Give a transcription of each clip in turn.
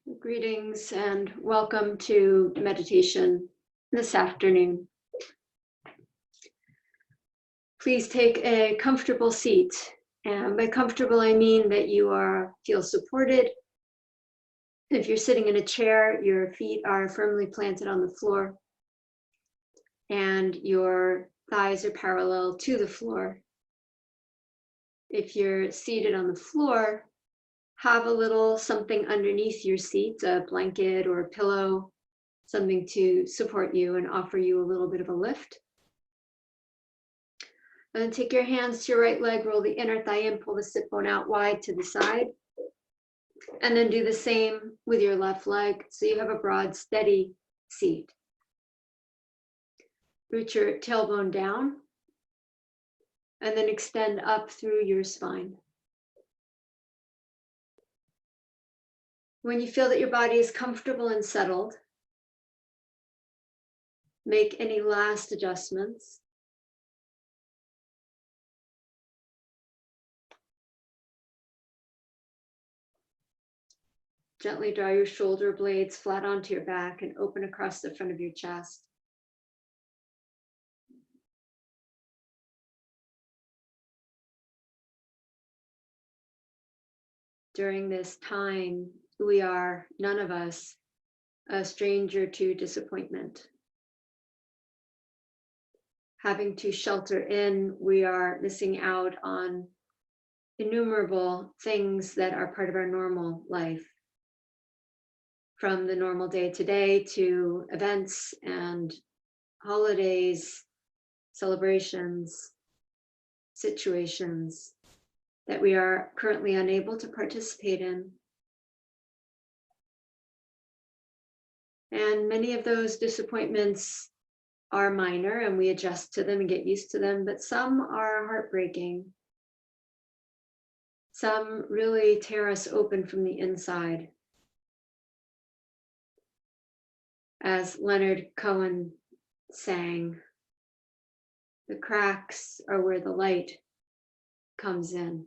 Greetings and welcome to meditation this afternoon. Please take a comfortable seat. And by comfortable, I mean that you feel supported. If you're sitting in a chair, your feet are firmly planted on the floor and your thighs are parallel to the floor. If you're seated on the floor, have a little something underneath your seat, a blanket or a pillow, something to support you and offer you a little bit of a lift. And then take your hands to your right leg, roll the inner thigh in, pull the sit bone out wide to the side. And then do the same with your left leg. So you have a broad, steady seat. Root your tailbone down and then extend up through your spine. When you feel that your body is comfortable and settled, make any last adjustments. Gently draw your shoulder blades flat onto your back and open across the front of your chest. During this time, we are, none of us, a stranger to disappointment. Having to shelter in, we are missing out on innumerable things that are part of our normal life. From the normal day to day to events and holidays, celebrations, situations that we are currently unable to participate in. And many of those disappointments are minor and we adjust to them and get used to them, but some are heartbreaking. Some really tear us open from the inside. As Leonard Cohen sang, the cracks are where the light comes in.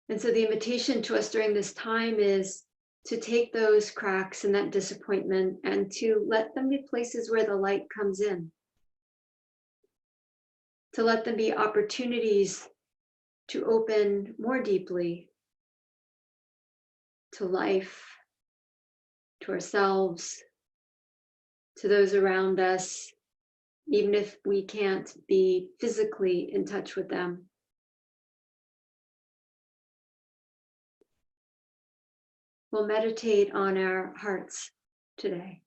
And so the invitation to us during this time is to take those cracks and that disappointment and to let them be places where the light comes in. To let them be opportunities to open more deeply to life, to ourselves, to those around us, even if we can't be physically in touch with them. We'll meditate on our hearts today.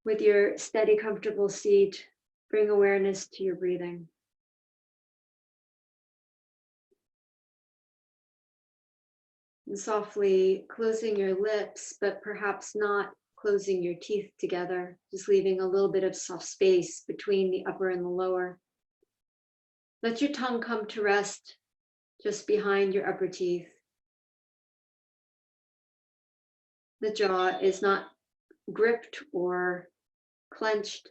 With your steady, comfortable seat, bring awareness to your breathing. And softly closing your lips, but perhaps not closing your teeth together, just leaving a little bit of soft space between the upper and the lower. Let your tongue come to rest just behind your upper teeth. The jaw is not gripped or clenched.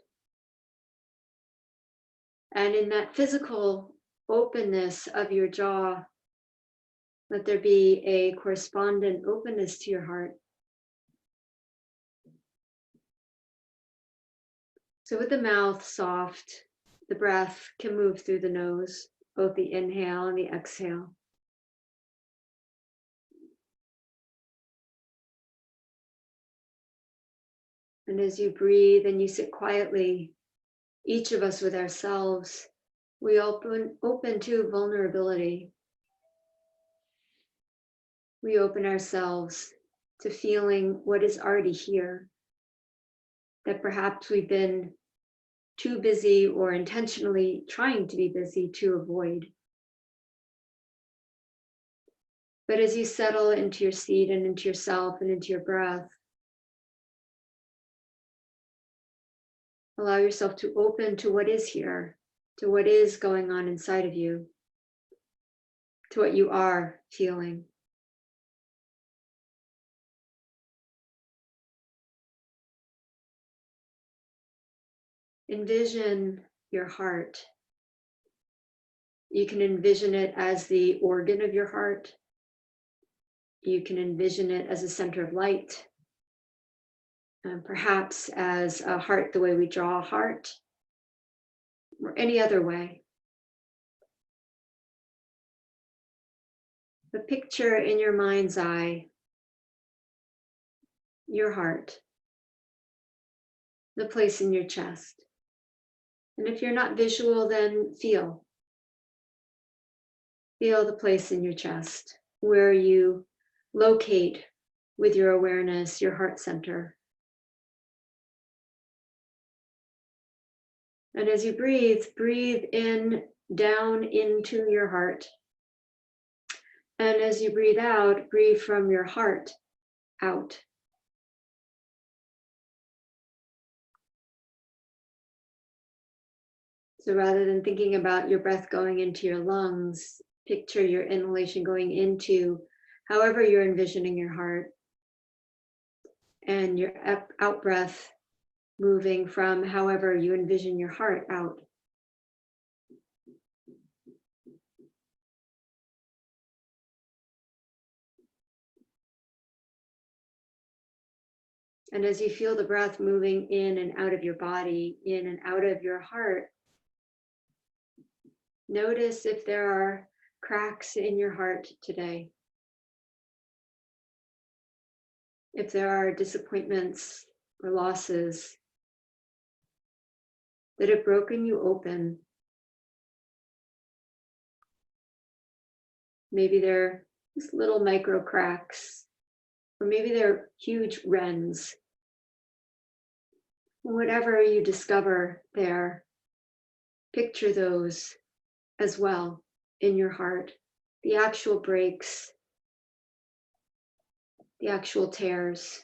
And in that physical openness of your jaw, let there be a correspondent openness to your heart. So with the mouth soft, the breath can move through the nose, both the inhale and the exhale. And as you breathe and you sit quietly, each of us with ourselves, we open to vulnerability. We open ourselves to feeling what is already here, that perhaps we've been too busy or intentionally trying to be busy to avoid. But as you settle into your seat and into yourself and into your breath, allow yourself to open to what is here, to what is going on inside of you, to what you are feeling. Envision your heart You can envision it as the organ of your heart. You can envision it as a center of light, and perhaps as a heart the way we draw a heart, or any other way. But picture in your mind's eye your heart, the place in your chest. And if you're not visual, then feel. Feel the place in your chest where you locate with your awareness your heart center. And as you breathe, breathe in, down into your heart. And as you breathe out, breathe from your heart out. So rather than thinking about your breath going into your lungs, picture your inhalation going into however you're envisioning your heart, and your out breath moving from however you envision your heart out. And as you feel the breath moving in and out of your body, in and out of your heart, notice if there are cracks in your heart today. If there are disappointments or losses that have broken you open. Maybe they're just little micro cracks, or maybe they're huge rents. Whatever you discover there, picture those as well in your heart, the actual breaks, the actual tears.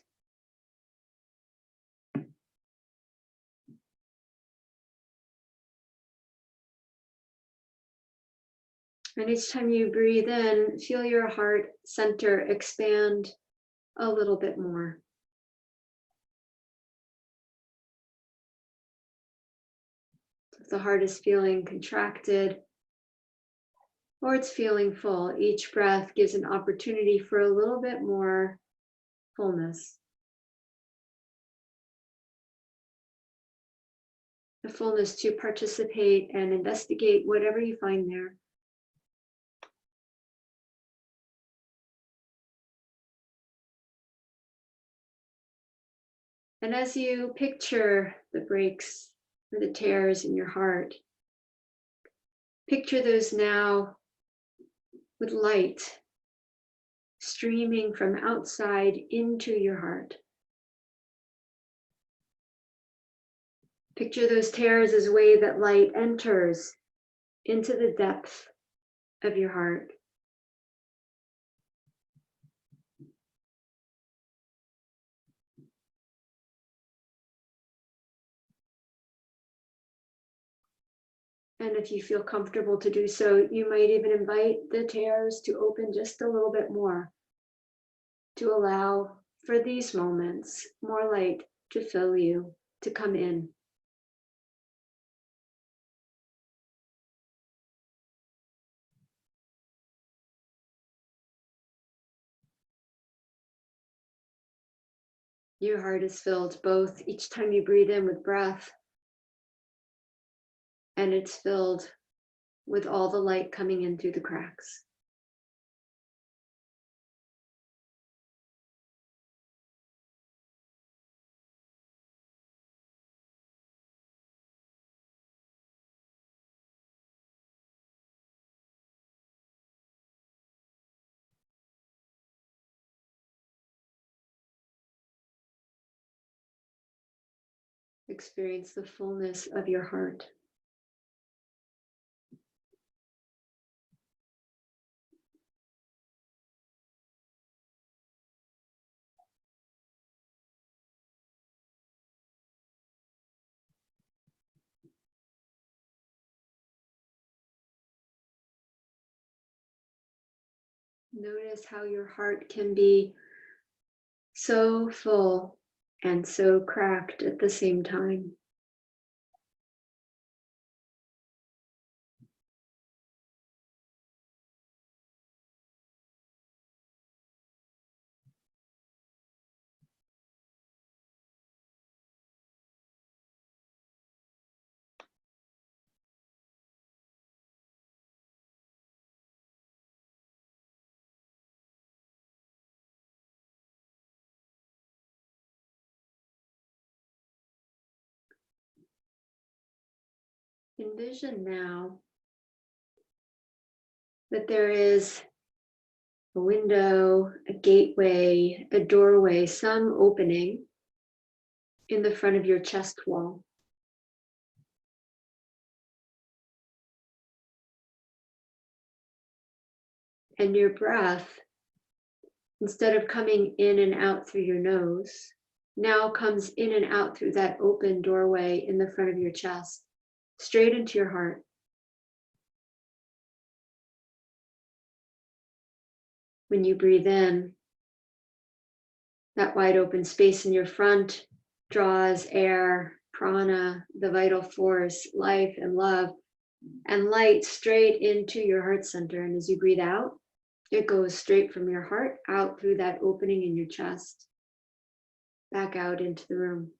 And each time you breathe in, feel your heart center expand a little bit more. If the heart is feeling contracted or it's feeling full, each breath gives an opportunity for a little bit more fullness. The fullness to participate and investigate whatever you find there. And as you picture the breaks or the tears in your heart, picture those now with light streaming from outside into your heart. Picture those tears as a way that light enters into the depth of your heart. And if you feel comfortable to do so, you might even invite the tears to open just a little bit more, to allow for these moments more light to fill you, to come in. Your heart is filled both each time you breathe in with breath, and it's filled with all the light coming in through the cracks. Experience the fullness of your heart. Notice how your heart can be so full and so cracked at the same time. Envision now that there is a window, a gateway, a doorway, some opening in the front of your chest wall. And your breath, instead of coming in and out through your nose, now comes in and out through that open doorway in the front of your chest, straight into your heart. When you breathe in, that wide open space in your front draws air, prana, the vital force, life and love, and light straight into your heart center. And as you breathe out, it goes straight from your heart out through that opening in your chest, back out into the room.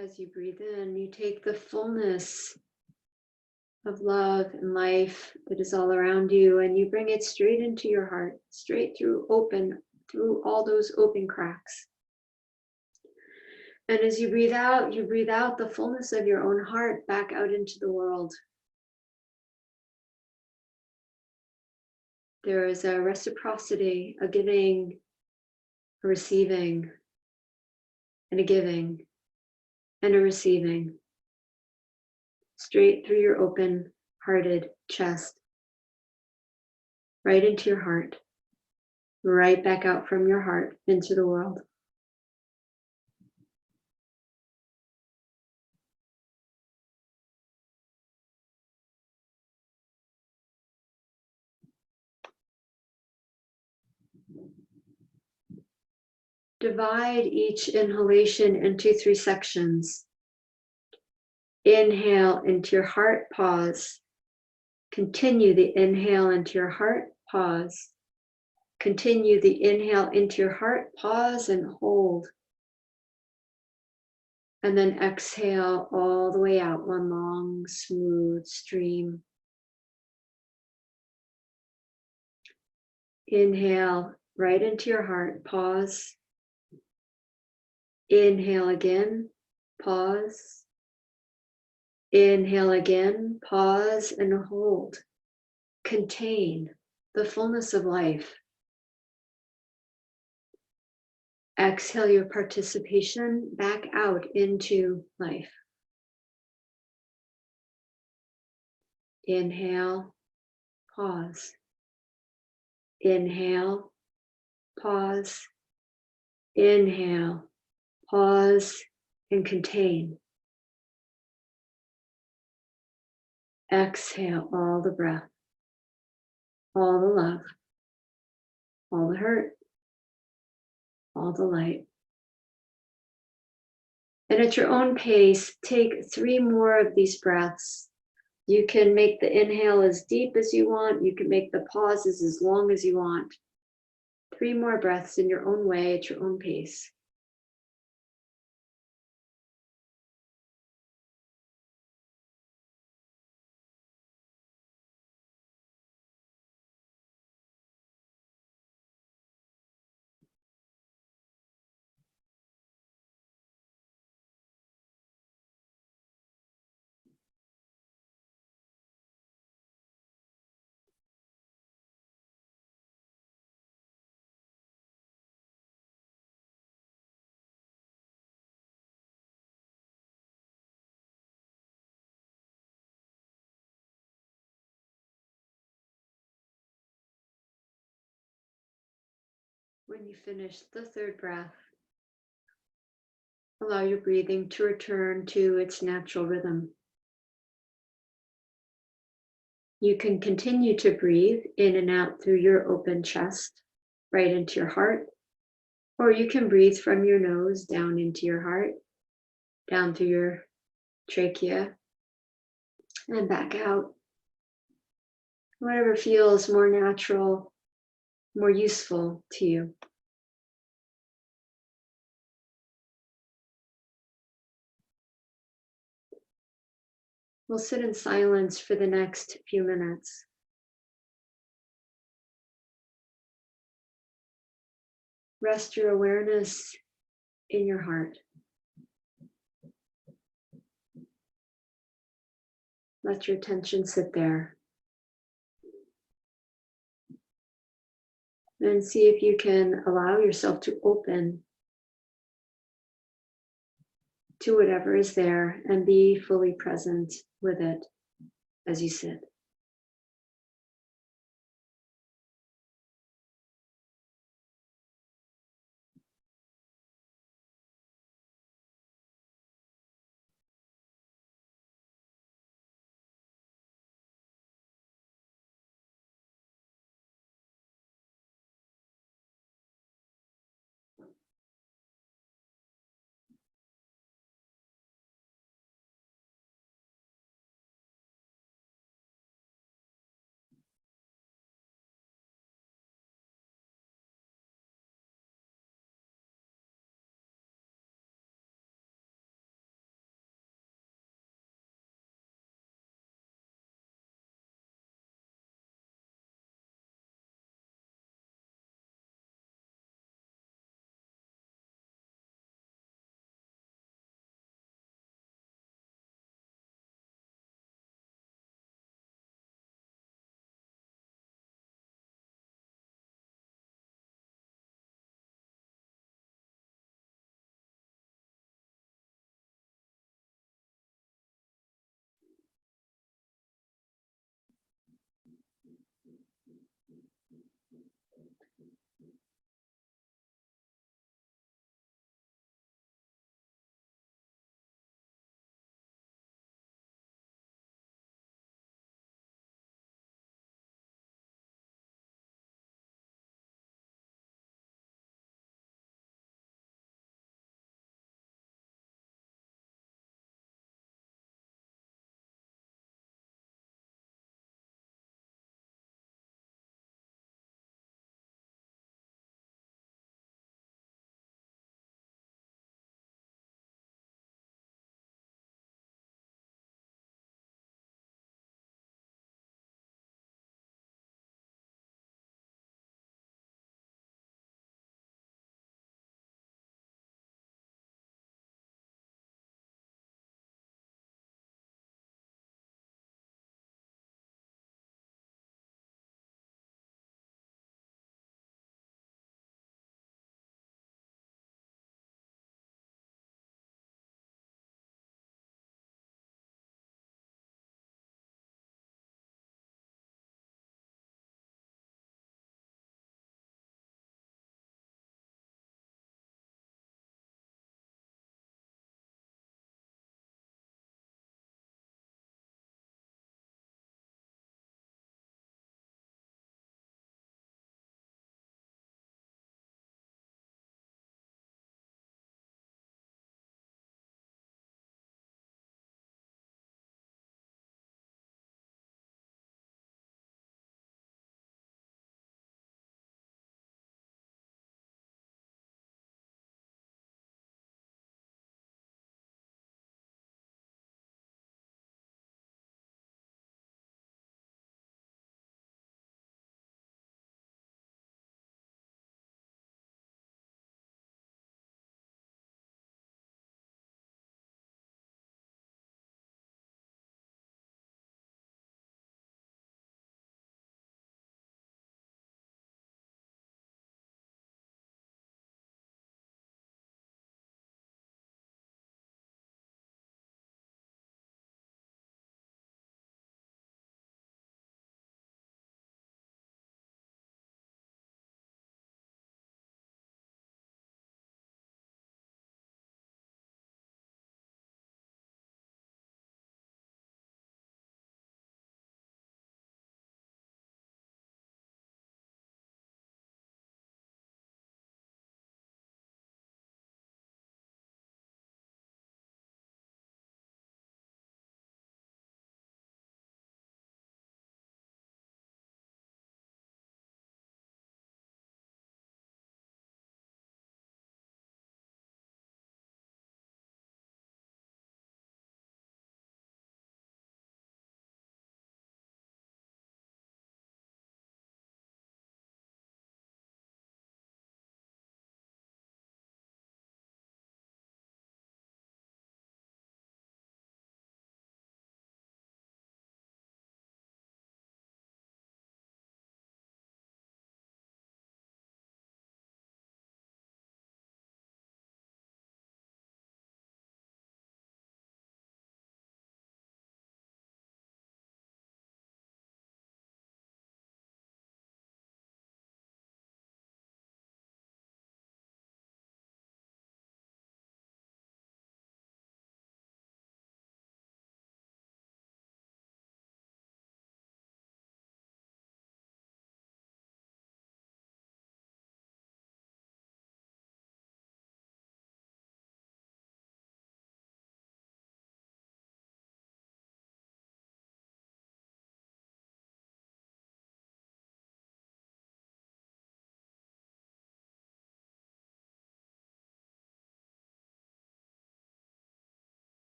As you breathe in, you take the fullness of love and life that is all around you, and you bring it straight into your heart, straight through all those open cracks. And as you breathe out the fullness of your own heart back out into the world. There is a reciprocity, a giving, a receiving, and a giving, and a receiving, straight through your open hearted chest, right into your heart, right back out from your heart into the world. Divide each inhalation into 3 sections. Inhale into your heart, pause. Continue the inhale into your heart, pause. Continue the inhale into your heart, pause and hold. And then exhale all the way out, one long, smooth stream. Inhale right into your heart, pause. Inhale again, pause. Inhale again, pause and hold. Contain the fullness of life. Exhale your participation back out into life. Inhale, pause. Inhale, pause. Inhale, pause, and contain. Exhale all the breath, all the love, all the hurt, all the light. And at your own pace, take 3 more of these breaths. You can make the inhale as deep as you want. You can make the pauses as long as you want. 3 more breaths in your own way, at your own pace. When you finish the 3rd breath, allow your breathing to return to its natural rhythm. You can continue to breathe in and out through your open chest, right into your heart, or you can breathe from your nose down into your heart, down through your trachea, and back out. Whatever feels more natural more useful to you. We'll sit in silence for the next few minutes. Rest your awareness in your heart. Let your attention sit there. And see if you can allow yourself to open to whatever is there and be fully present with it as you sit.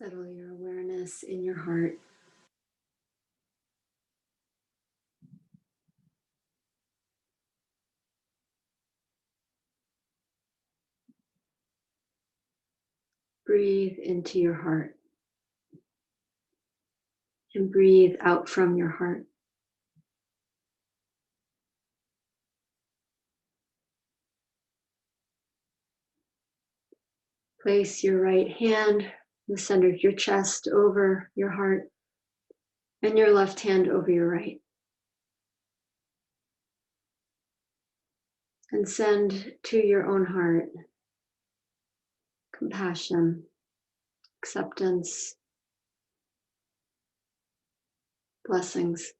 Settle your awareness in your heart. Breathe into your heart and breathe out from your heart. Place your right hand in the center of your chest over your heart and your left hand over your right. And send to your own heart compassion, acceptance, blessings.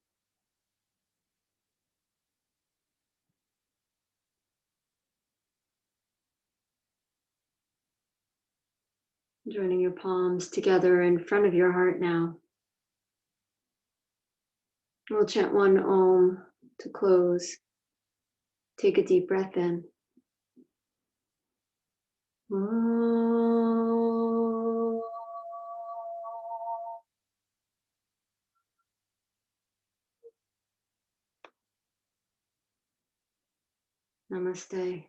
Joining your palms together in front of your heart now. We'll chant one Om to close. Take a deep breath in. Om. Namaste.